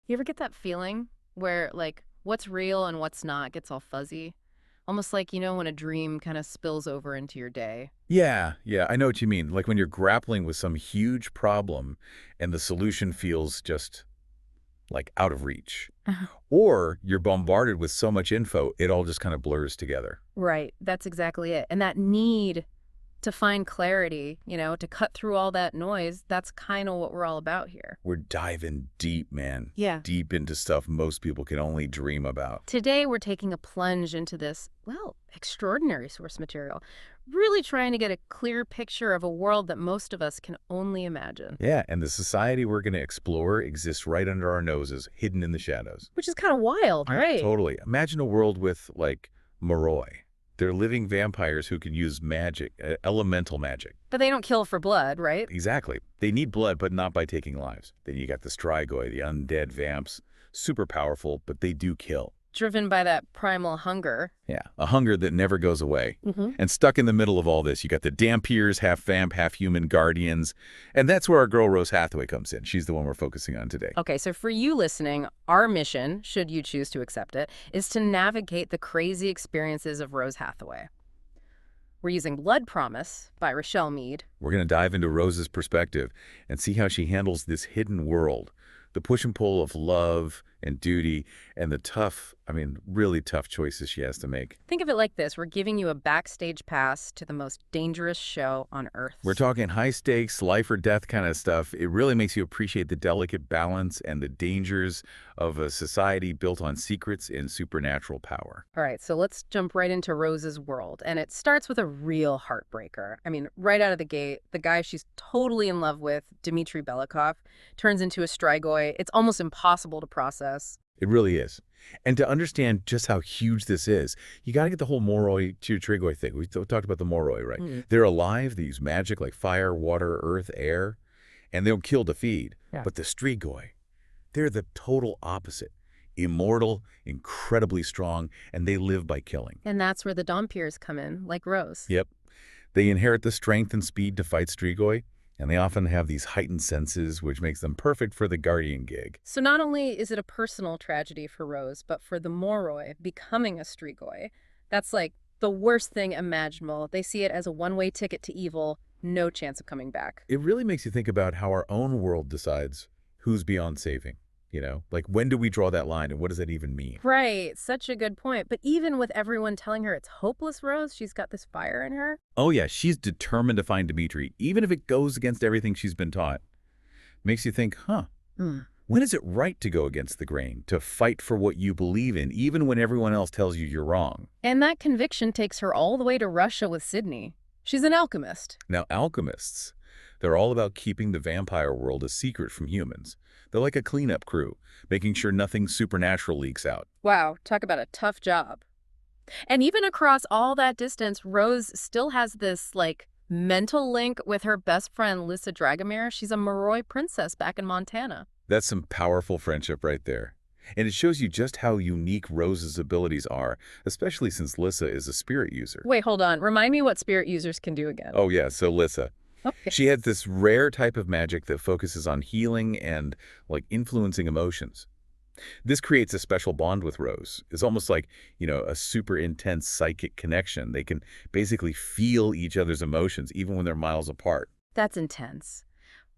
You ever get that feeling where, like, what's real and what's not gets all fuzzy? Almost like, when a dream kind of spills over into your day. Yeah, yeah, I know what you mean. Like when you're grappling with some huge problem and the solution feels just like out of reach. Or you're bombarded with so much info, it all just kind of blurs together. Right. That's exactly it. And that need to find clarity, to cut through all that noise, that's kind of what we're all about here. We're diving deep, man. Yeah. Deep into stuff most people can only dream about. Today, we're taking a plunge into this, well, extraordinary source material, really trying to get a clear picture of a world that most of us can only imagine. Yeah, and the society we're going to explore exists right under our noses, hidden in the shadows. Which is kind of wild, right? Totally. Imagine a world with, like, Moroi. They're living vampires who can use magic, elemental magic. But they don't kill for blood, right? Exactly. They need blood, but not by taking lives. Then you got the Strigoi, the undead vamps. Super powerful, but they do kill. Driven by that primal hunger. Yeah, a hunger that never goes away. Mm-hmm. And stuck in the middle of all this, you got the Dhampirs, half vamp, half human guardians. And that's where our girl Rose Hathaway comes in. She's the one we're focusing on today. Okay, so for you listening, our mission, should you choose to accept it, is to navigate the crazy experiences of Rose Hathaway. We're using Blood Promise by Richelle Mead. We're going to dive into Rose's perspective and see how she handles this hidden world, the push and pull of love and duty, and the tough, really tough choices she has to make. Think of it like this. We're giving you a backstage pass to the most dangerous show on Earth. We're talking high stakes, life or death kind of stuff. It really makes you appreciate the delicate balance and the dangers of a society built on secrets and supernatural power. All right, so let's jump right into Rose's world. And it starts with a real heartbreaker. Right out of the gate, the guy she's totally in love with, Dimitri Belikov, turns into a Strigoi. It's almost impossible to process. It really is. And to understand just how huge this is, you got to get the whole Moroi to Strigoi thing. We talked about the Moroi, right? Mm. They're alive, they use magic like fire, water, earth, air, and they don't kill to feed. Yeah. But the Strigoi, they're the total opposite. Immortal, incredibly strong, and they live by killing. And that's where the Dhampirs come in, like Rose. Yep. They inherit the strength and speed to fight Strigoi, and they often have these heightened senses, which makes them perfect for the guardian gig. So not only is it a personal tragedy for Rose, but for the Moroi becoming a Strigoi, that's like the worst thing imaginable. They see it as a one-way ticket to evil, no chance of coming back. It really makes you think about how our own world decides who's beyond saving. Like when do we draw that line and what does that even mean? Right, such a good point. But even with everyone telling her it's hopeless, Rose, she's got this fire in her. Oh yeah, she's determined to find Dimitri, even if it goes against everything she's been taught. Makes you think, when is it right to go against the grain, to fight for what you believe in, even when everyone else tells you you're wrong? And that conviction takes her all the way to Russia with Sydney. She's an alchemist. Now, alchemists, they're all about keeping the vampire world a secret from humans. They're like a cleanup crew, making sure nothing supernatural leaks out. Wow, talk about a tough job. And even across all that distance, Rose still has this, mental link with her best friend, Lissa. She's a Moroi princess back in Montana. That's some powerful friendship right there. And it shows you just how unique Rose's abilities are, especially since Lissa is a spirit user. Wait, hold on. Remind me what spirit users can do again. Oh yeah, so Lissa. Okay. She has this rare type of magic that focuses on healing and, influencing emotions. This creates a special bond with Rose. It's almost like, a super intense psychic connection. They can basically feel each other's emotions even when they're miles apart. That's intense.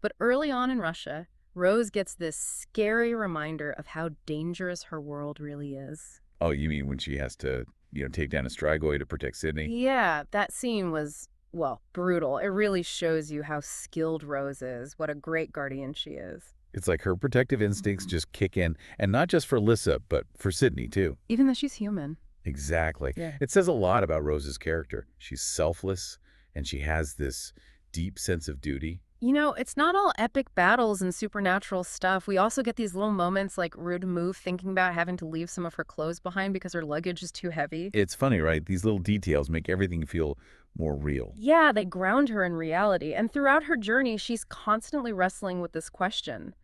But early on in Russia, Rose gets this scary reminder of how dangerous her world really is. Oh, you mean when she has to, take down a Strigoi to protect Sydney? Yeah, that scene was, well, brutal. It really shows you how skilled Rose is, what a great guardian she is. It's like her protective instincts just kick in, and not just for Lissa, but for Sydney, too. Even though she's human. Exactly. Yeah. It says a lot about Rose's character. She's selfless, and she has this deep sense of duty. It's not all epic battles and supernatural stuff. We also get these little moments like Rude Move thinking about having to leave some of her clothes behind because her luggage is too heavy. It's funny, right? These little details make everything feel more real. Yeah, they ground her in reality. And throughout her journey, she's constantly wrestling with this question.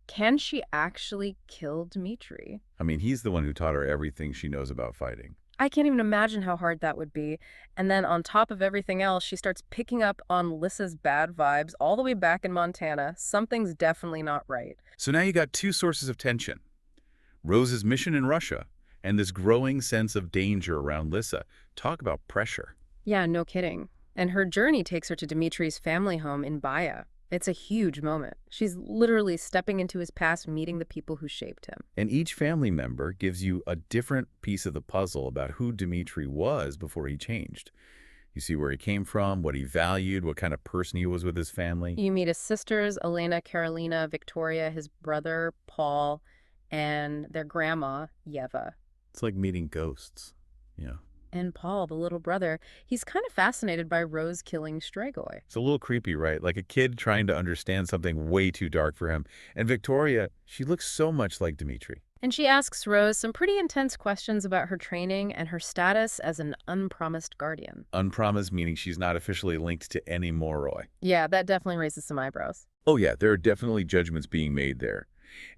Can she actually kill Dimitri? He's the one who taught her everything she knows about fighting. I can't even imagine how hard that would be. And then on top of everything else, she starts picking up on Lissa's bad vibes all the way back in Montana. Something's definitely not right. So now you got two sources of tension. Rose's mission in Russia and this growing sense of danger around Lissa. Talk about pressure. Yeah, no kidding. And her journey takes her to Dimitri's family home in Baya. It's a huge moment. She's literally stepping into his past, meeting the people who shaped him. And each family member gives you a different piece of the puzzle about who Dimitri was before he changed. You see where he came from, what he valued, what kind of person he was with his family. You meet his sisters, Elena, Carolina, Victoria, his brother, Paul, and their grandma, Yeva. It's like meeting ghosts. Yeah. And Paul, the little brother, he's kind of fascinated by Rose killing Strigoi. It's a little creepy, right? Like a kid trying to understand something way too dark for him. And Victoria, she looks so much like Dimitri. And she asks Rose some pretty intense questions about her training and her status as an unpromised guardian. Unpromised meaning she's not officially linked to any Moroi. Yeah, that definitely raises some eyebrows. Oh yeah, there are definitely judgments being made there.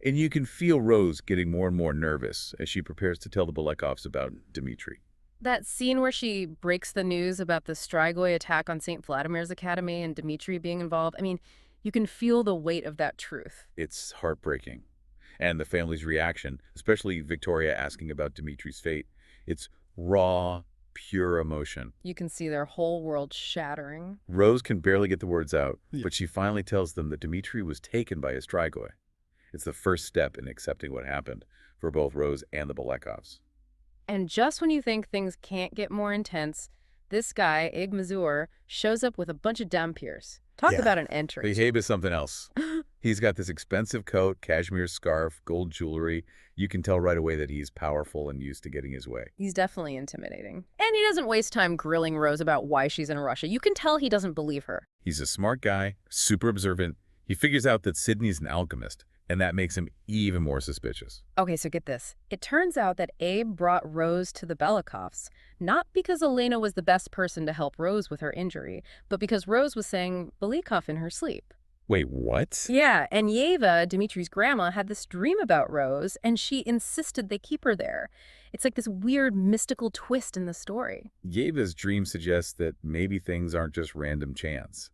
And you can feel Rose getting more and more nervous as she prepares to tell the Belikovs about Dimitri. That scene where she breaks the news about the Strigoi attack on St. Vladimir's Academy and Dimitri being involved, I mean, you can feel the weight of that truth. It's heartbreaking. And the family's reaction, especially Victoria asking about Dimitri's fate, it's raw, pure emotion. You can see their whole world shattering. Rose can barely get the words out, but she finally tells them that Dimitri was taken by a Strigoi. It's the first step in accepting what happened for both Rose and the Belikovs. And just when you think things can't get more intense, this guy, Ig Mazur, shows up with a bunch of Dhampirs. Talk about an entrance. Behave is something else. He's got this expensive coat, cashmere scarf, gold jewelry. You can tell right away that he's powerful and used to getting his way. He's definitely intimidating. And he doesn't waste time grilling Rose about why she's in Russia. You can tell he doesn't believe her. He's a smart guy, super observant. He figures out that Sydney's an alchemist, and that makes him even more suspicious. Okay, so get this. It turns out that Abe brought Rose to the Belikovs, not because Elena was the best person to help Rose with her injury, but because Rose was saying Belikov in her sleep. Wait, what? Yeah, and Yeva, Dimitri's grandma, had this dream about Rose, and she insisted they keep her there. It's like this weird mystical twist in the story. Yeva's dream suggests that maybe things aren't just random chance.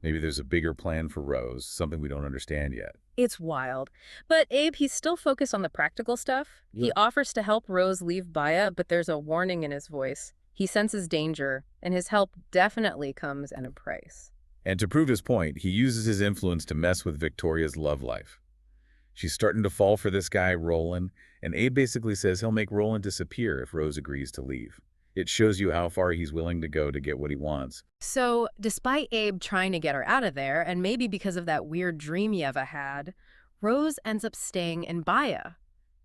Maybe there's a bigger plan for Rose, something we don't understand yet. It's wild. But Abe, he's still focused on the practical stuff. Yeah. He offers to help Rose leave Baya, but there's a warning in his voice. He senses danger, and his help definitely comes at a price. And to prove his point, he uses his influence to mess with Victoria's love life. She's starting to fall for this guy, Roland, and Abe basically says he'll make Roland disappear if Rose agrees to leave. It shows you how far he's willing to go to get what he wants. So, despite Abe trying to get her out of there, and maybe because of that weird dream Yeva had, Rose ends up staying in Baya.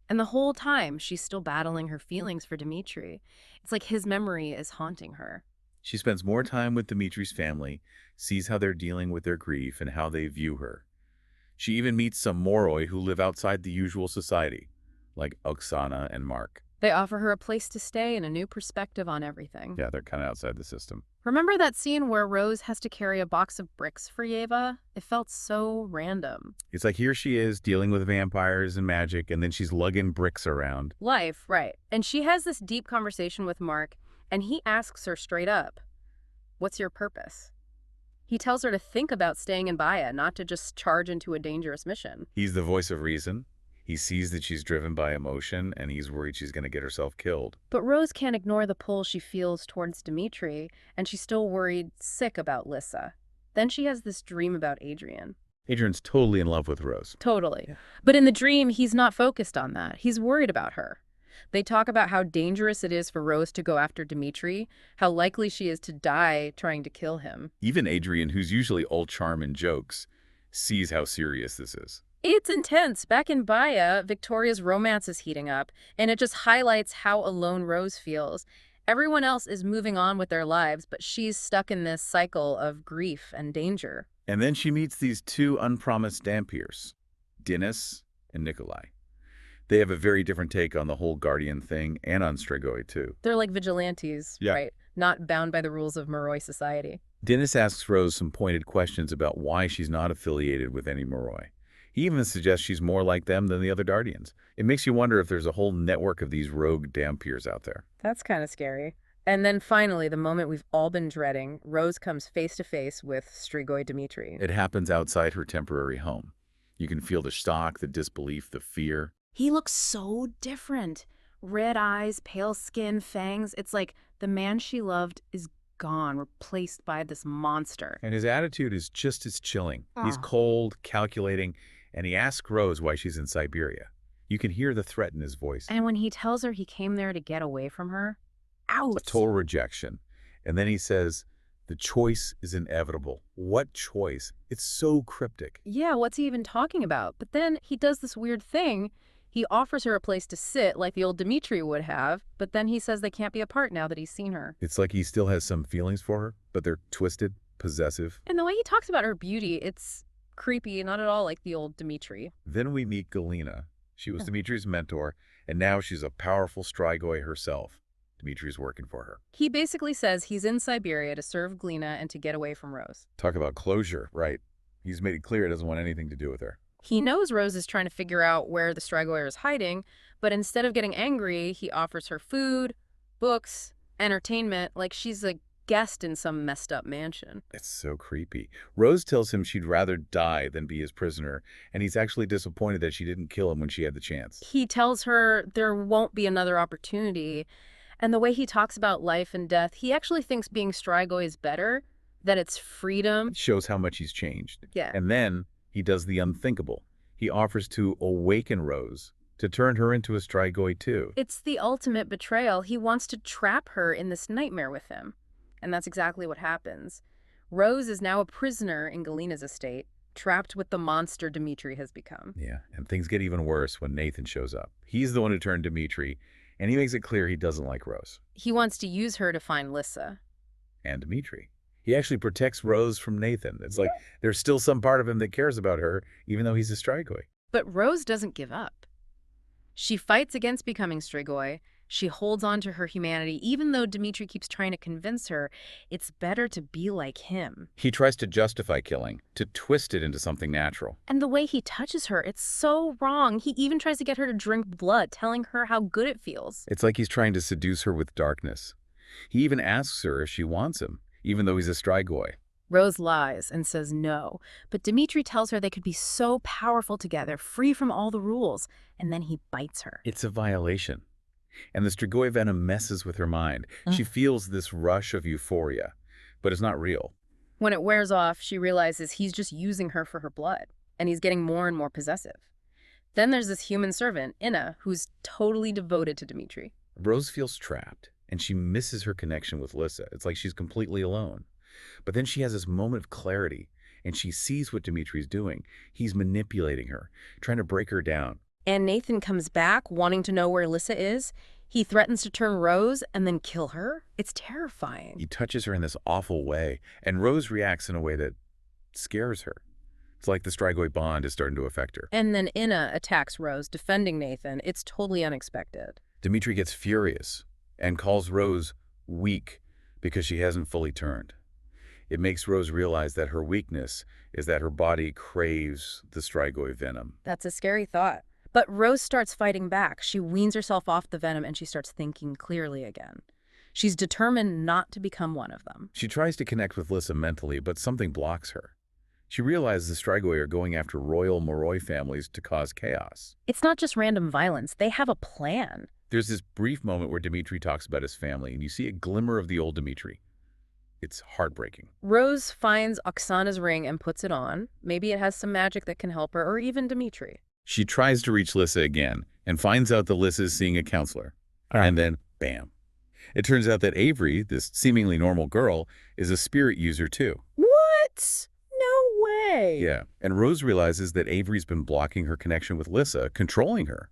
And the whole time, she's still battling her feelings for Dimitri. It's like his memory is haunting her. She spends more time with Dimitri's family, sees how they're dealing with their grief and how they view her. She even meets some Moroi who live outside the usual society, like Oksana and Mark. They offer her a place to stay and a new perspective on everything. Yeah, they're kind of outside the system. Remember that scene where Rose has to carry a box of bricks for Yeva? It felt so random. It's like here she is dealing with vampires and magic, and then she's lugging bricks around. Life, right. And she has this deep conversation with Mark, and he asks her straight up, "What's your purpose?" He tells her to think about staying in Baya, not to just charge into a dangerous mission. He's the voice of reason. He sees that she's driven by emotion, and he's worried she's going to get herself killed. But Rose can't ignore the pull she feels towards Dimitri, and she's still worried sick about Lissa. Then she has this dream about Adrian. Adrian's totally in love with Rose. Totally. Yeah. But in the dream, he's not focused on that. He's worried about her. They talk about how dangerous it is for Rose to go after Dimitri, how likely she is to die trying to kill him. Even Adrian, who's usually all charm and jokes, sees how serious this is. It's intense. Back in Baya, Victoria's romance is heating up, and it just highlights how alone Rose feels. Everyone else is moving on with their lives, but she's stuck in this cycle of grief and danger. And then she meets these two unpromised Dhampirs, Dinis and Nikolai. They have a very different take on the whole guardian thing and on Strigoi, too. They're like vigilantes, Yeah. right? Not bound by the rules of Moroi society. Dinis asks Rose some pointed questions about why she's not affiliated with any Moroi. He even suggests she's more like them than the other Dardians. It makes you wonder if there's a whole network of these rogue Dhampirs out there. That's kind of scary. And then finally, the moment we've all been dreading, Rose comes face to face with Strigoi Dimitri. It happens outside her temporary home. You can feel the shock, the disbelief, the fear. He looks so different. Red eyes, pale skin, fangs. It's like the man she loved is gone, replaced by this monster. And his attitude is just as chilling. He's Ah. cold, calculating, and he asks Rose why she's in Siberia. You can hear the threat in his voice. And when he tells her he came there to get away from her, out. A total rejection. And then he says, the choice is inevitable. What choice? It's so cryptic. Yeah, what's he even talking about? But then he does this weird thing. He offers her a place to sit like the old Dimitri would have, but then he says they can't be apart now that he's seen her. It's like he still has some feelings for her, but they're twisted, possessive. And the way he talks about her beauty, it's creepy, not at all like the old Dimitri. Then we meet Galina. She was Dimitri's mentor, and now she's a powerful Strigoi herself. Dimitri's working for her. He basically says he's in Siberia to serve Galina and to get away from Rose. Talk about closure, right? He's made it clear he doesn't want anything to do with her. He knows Rose is trying to figure out where the Strigoi is hiding, but instead of getting angry, he offers her food, books, entertainment, like she's a guest in some messed up mansion. It's so creepy. Rose tells him she'd rather die than be his prisoner, and he's actually disappointed that she didn't kill him when she had the chance. He tells her there won't be another opportunity, and the way he talks about life and death, he actually thinks being Strigoi is better, that it's freedom. It shows how much he's changed. Yeah. And then he does the unthinkable. He offers to awaken Rose, to turn her into a Strigoi too. It's the ultimate betrayal. He wants to trap her in this nightmare with him. And that's exactly what happens. Rose is now a prisoner in Galina's estate, trapped with the monster Dimitri has become. Yeah, and things get even worse when Nathan shows up. He's the one who turned Dimitri, and he makes it clear he doesn't like Rose. He wants to use her to find Lissa. And Dimitri. He actually protects Rose from Nathan. It's like there's still some part of him that cares about her, even though he's a Strigoi. But Rose doesn't give up. She fights against becoming Strigoi. She holds on to her humanity, even though Dimitri keeps trying to convince her it's better to be like him. He tries to justify killing, to twist it into something natural. And the way he touches her, it's so wrong. He even tries to get her to drink blood, telling her how good it feels. It's like he's trying to seduce her with darkness. He even asks her if she wants him, even though he's a Strigoi. Rose lies and says no, but Dimitri tells her they could be so powerful together, free from all the rules, and then he bites her. It's a violation. And the Strigoi venom messes with her mind. She feels this rush of euphoria, but it's not real. When it wears off, she realizes he's just using her for her blood, and he's getting more and more possessive. Then there's this human servant, Inna, who's totally devoted to Dimitri. Rose feels trapped, and she misses her connection with Lissa. It's like she's completely alone. But then she has this moment of clarity, and she sees what Dimitri's doing. He's manipulating her, trying to break her down. And Nathan comes back, wanting to know where Lissa is. He threatens to turn Rose and then kill her. It's terrifying. He touches her in this awful way, and Rose reacts in a way that scares her. It's like the Strigoi bond is starting to affect her. And then Inna attacks Rose, defending Nathan. It's totally unexpected. Dimitri gets furious and calls Rose weak because she hasn't fully turned. It makes Rose realize that her weakness is that her body craves the Strigoi venom. That's a scary thought. But Rose starts fighting back. She weans herself off the venom and she starts thinking clearly again. She's determined not to become one of them. She tries to connect with Lissa mentally, but something blocks her. She realizes the Strigoi are going after royal Moroi families to cause chaos. It's not just random violence. They have a plan. There's this brief moment where Dimitri talks about his family, and you see a glimmer of the old Dimitri. It's heartbreaking. Rose finds Oksana's ring and puts it on. Maybe it has some magic that can help her, or even Dimitri. She tries to reach Lissa again and finds out that Lissa is seeing a counselor. And then, bam. It turns out that Avery, this seemingly normal girl, is a spirit user too. What? No way. Yeah, and Rose realizes that Avery's been blocking her connection with Lissa, controlling her.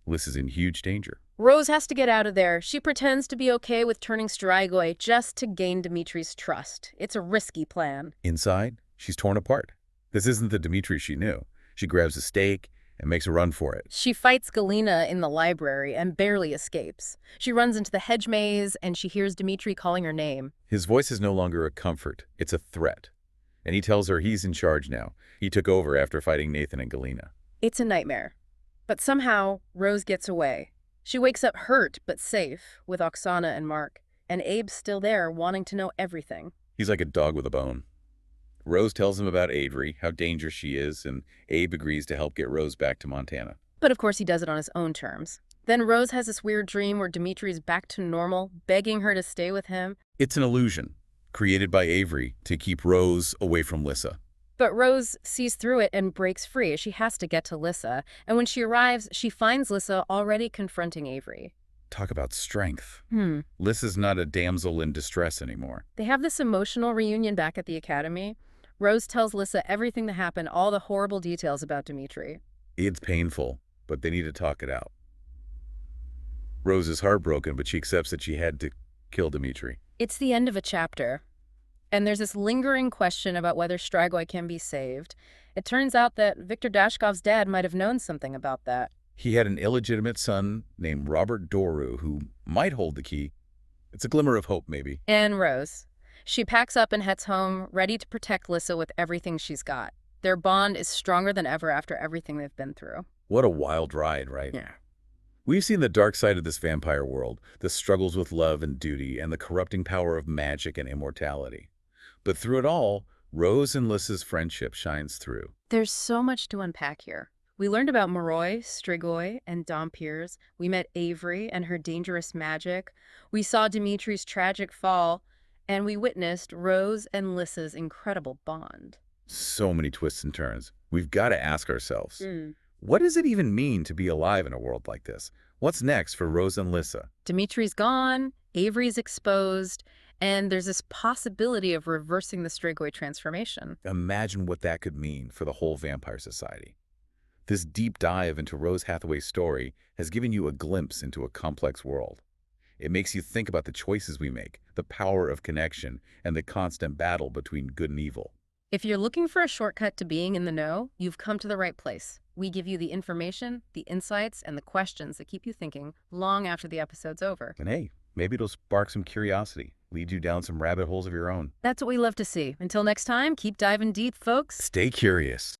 Lissa's in huge danger. Rose has to get out of there. She pretends to be okay with turning Strigoi just to gain Dimitri's trust. It's a risky plan. Inside, she's torn apart. This isn't the Dimitri she knew. She grabs a stake and makes a run for it. She fights Galina in the library and barely escapes. She runs into the hedge maze and she hears Dimitri calling her name. His voice is no longer a comfort. It's a threat. And he tells her he's in charge now. He took over after fighting Nathan and Galena. It's a nightmare. But somehow, Rose gets away. She wakes up hurt but safe with Oksana and Mark, and Abe's still there wanting to know everything. He's like a dog with a bone. Rose tells him about Avery, how dangerous she is, and Abe agrees to help get Rose back to Montana. But of course he does it on his own terms. Then Rose has this weird dream where Dimitri's back to normal, begging her to stay with him. It's an illusion, created by Avery to keep Rose away from Lissa. But Rose sees through it and breaks free. She has to get to Lissa, and when she arrives, she finds Lissa already confronting Avery. Talk about strength. Lissa's not a damsel in distress anymore. They have this emotional reunion back at the academy. Rose tells Lissa everything that happened, all the horrible details about Dimitri. It's painful, but they need to talk it out. Rose is heartbroken, but she accepts that she had to kill Dimitri. It's the end of a chapter, and there's this lingering question about whether Strigoi can be saved. It turns out that Viktor Dashkov's dad might have known something about that. He had an illegitimate son named Robert Doru who might hold the key. It's a glimmer of hope, maybe. And Rose. She packs up and heads home, ready to protect Lissa with everything she's got. Their bond is stronger than ever after everything they've been through. What a wild ride, right? Yeah. We've seen the dark side of this vampire world, the struggles with love and duty, and the corrupting power of magic and immortality. But through it all, Rose and Lissa's friendship shines through. There's so much to unpack here. We learned about Moroi, Strigoi, and Dhampirs. We met Avery and her dangerous magic. We saw Dimitri's tragic fall, and we witnessed Rose and Lissa's incredible bond. So many twists and turns. We've got to ask ourselves, what does it even mean to be alive in a world like this? What's next for Rose and Lissa? Dimitri's gone, Avery's exposed, and there's this possibility of reversing the Strigoi transformation. Imagine what that could mean for the whole vampire society. This deep dive into Rose Hathaway's story has given you a glimpse into a complex world. It makes you think about the choices we make, the power of connection, and the constant battle between good and evil. If you're looking for a shortcut to being in the know, you've come to the right place. We give you the information, the insights, and the questions that keep you thinking long after the episode's over. And hey, maybe it'll spark some curiosity, lead you down some rabbit holes of your own. That's what we love to see. Until next time, keep diving deep, folks. Stay curious.